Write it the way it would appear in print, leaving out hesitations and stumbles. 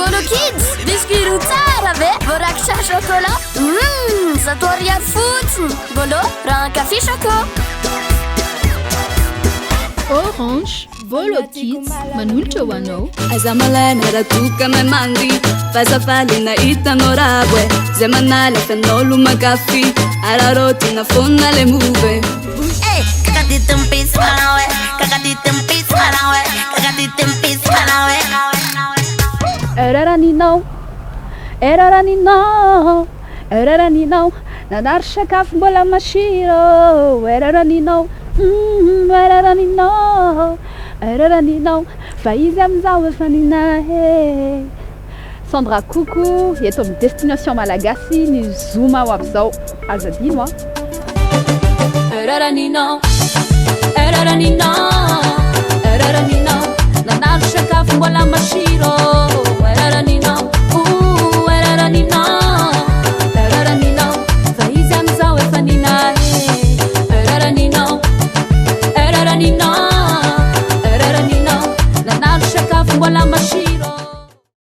Bolo Kids, biscuit tsara ve voarakitra chocolat. Zato ariary fotsiny. Bolo raha café choco. Orange, Bolo Kids, manolotra ho anao. Aiza malaina raha tokana mandy fazafalina hitanao rabwe zay manalaky anao lomakafy ararotina fona le move. Kakatitimpis manawe, kakatitimpis manawe, kakatitimpis manawe. Eraraninao, eraraninao, eraraninao, nanary sakafo mbola masiro. Eraraninao, eraraninao, eraraninao, fa izy amin'izao efa ninahy. Sandra Coucou, eto amin'ny destination malagasy ny Zoma ho amin'izao. Azadino a. Eraraninao, eraraninao, eraraninao, nanary sakafo mbola masiro.